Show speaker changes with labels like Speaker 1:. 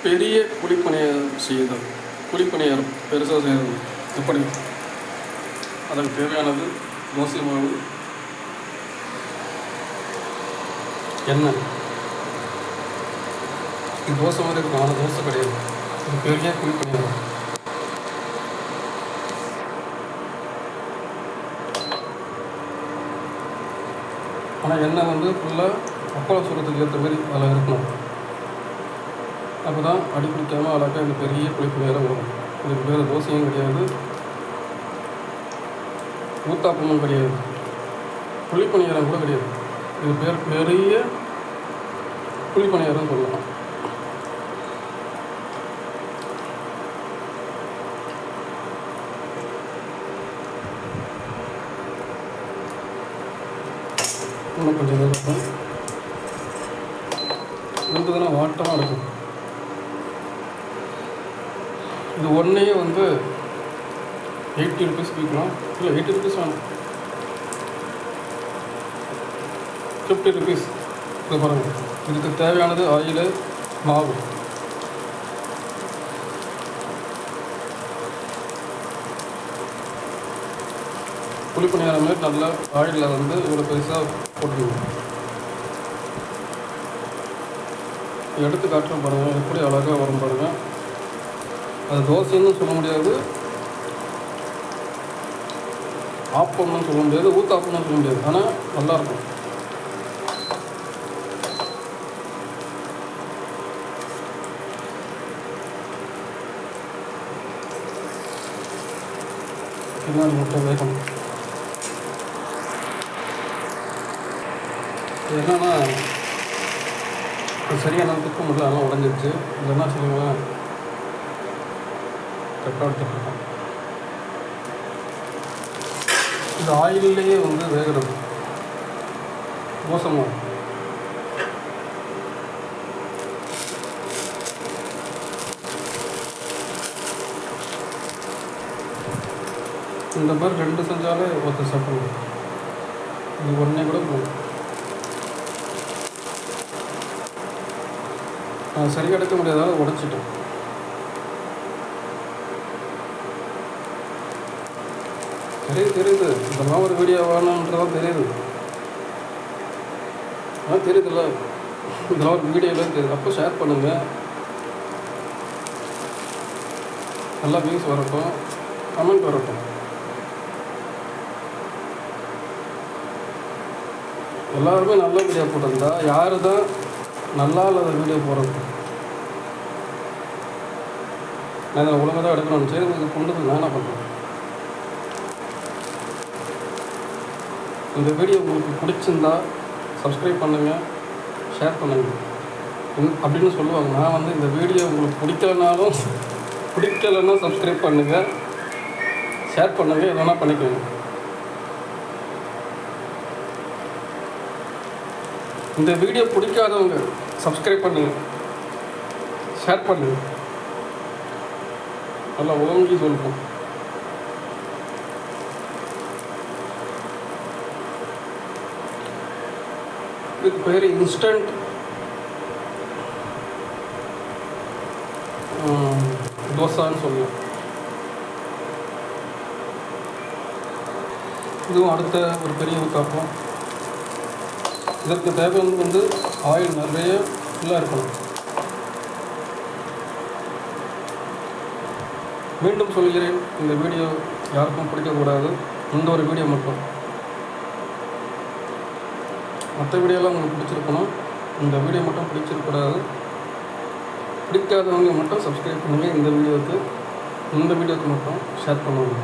Speaker 1: பெரிய குழிப்பணியாரம் செய்யுதல். குழிப்பணியாரம் பெருசாக செய்கிறது எப்படி? அதற்கு தேவையானது தோசை மாவு, எண்ணெய். இது தோசை மாதிரி இருக்கும், ஆனால் தோசை கிடையாது. இது பெரிய குழிப்பணியாரம். ஆனால் எண்ணெய் வந்து ஃபுல்லாக அப்பளம் சுடுறதுக்கு ஏற்ற மாதிரி அதில் இருக்கணும். அப்போ தான் அடி பிடிக்காமல் அழகாக இந்த பெரிய குழிப்பணியாரம் வரும். இதுக்கு பேர் தோசையும் கிடையாது, ஊத்தாப்பமும் கிடையாது, குழிப்பணியாரம் கூட கிடையாது. இது பேர் பெரிய குழிப்பணியாரம் சொல்லலாம். இன்னும் கொஞ்சம் இருக்கும், இருந்ததுன்னா வாட்டமாக இருக்கும். இது ஒன்றையே வந்து 80 rupees விற்கலாம். இல்லை 80 rupees வேணும், 50 rupees. இது பாருங்கள். இதுக்கு தேவையானது ஆயில், மாவு. குழிப்பணியாரம் மாதிரி நல்லா ஆயிலில் வந்து இவ்வளோ பெருசாக போட்டுக்கணும். எடுத்து காட்டுற பாருங்கள், எப்படி அழகாக வரும் பாருங்கள். அது தோசைன்னு சொல்ல முடியாது, ஆப்பம்னு சொல்ல முடியாது, ஊத்தாப்பம்னு சொல்ல முடியாது, ஆனால் நல்லாயிருக்கும். பின்னாடி முட்டை வேகணும். என்னன்னா சரியான துக்க முடியல, அதெல்லாம் உடஞ்சிருச்சு. இது என்ன சொல்லுவேன், கரெக்டாக எடுத்துருக்கேன். இது ஆயிலே வந்து வேகிறது மோசமாக. இந்த மாதிரி 2 செஞ்சாலே ஒருத்தர் சாப்பிடுவோம். இது ஒன்றே கூட போகும். சரியாக எடுக்க முடியாதால உடைச்சிட்டேன். தெரியுது இதெல்லாம் ஒரு வீடியோ வேணுன்றதான் தெரியுது. தெரியுதுல்ல, இதெல்லாம் ஒரு வீடியோவில் தெரியுது. அப்போ ஷேர் பண்ணுங்கள், நல்லா வியூஸ் வரட்டும், கமெண்ட் வரட்டும். எல்லாருமே நல்ல வீடியோ போட்டிருந்தா யாரு தான் நல்லா இல்லாத வீடியோ போடுறது? நான் இதை ஒழுங்காக தான் எடுக்கணும். சரி, உங்களுக்கு கொண்டு நான் என்ன பண்ணுறேன்? இந்த வீடியோ உங்களுக்கு பிடிச்சிருந்தா சப்ஸ்கிரைப் பண்ணுங்கள், ஷேர் பண்ணுங்கள் அப்படின்னு சொல்லுவாங்க. நான் வந்து இந்த வீடியோ உங்களுக்கு பிடிக்கலைன்னா சப்ஸ்கிரைப் பண்ணுங்கள், ஷேர் பண்ணுங்கள், எதனா பண்ணிக்கோங்க. இந்த வீடியோ பிடிக்காதவங்க சப்ஸ்கிரைப் பண்ணுங்கள், ஷேர் பண்ணுங்கள். நல்லா ஓங்கி சொல்லுவோம். இதுக்கு பேர் இன்ஸ்டன்ட் தோசான்னு சொல்லுவோம். இதுவும் அடுத்த ஒரு பெரிய ஊத்தாப்பம். இதற்கு தேவை வந்து ஆயில் நிறைய ஃபுல்லாக இருக்கணும். மீண்டும் சொல்கிறேன், இந்த வீடியோ யாருக்கும் பிடிக்கக்கூடாது. இந்த ஒரு வீடியோ மட்டும். மற்ற வீடியோலாம் உங்களுக்கு பிடிச்சிருக்கணும், இந்த வீடியோ மட்டும் பிடிச்சிருக்கூடாது. பிடிக்காதவங்க மட்டும் சப்ஸ்கிரைப் பண்ணுங்கள். இந்த வீடியோவுக்கு மட்டும் ஷேர் பண்ணுவாங்க.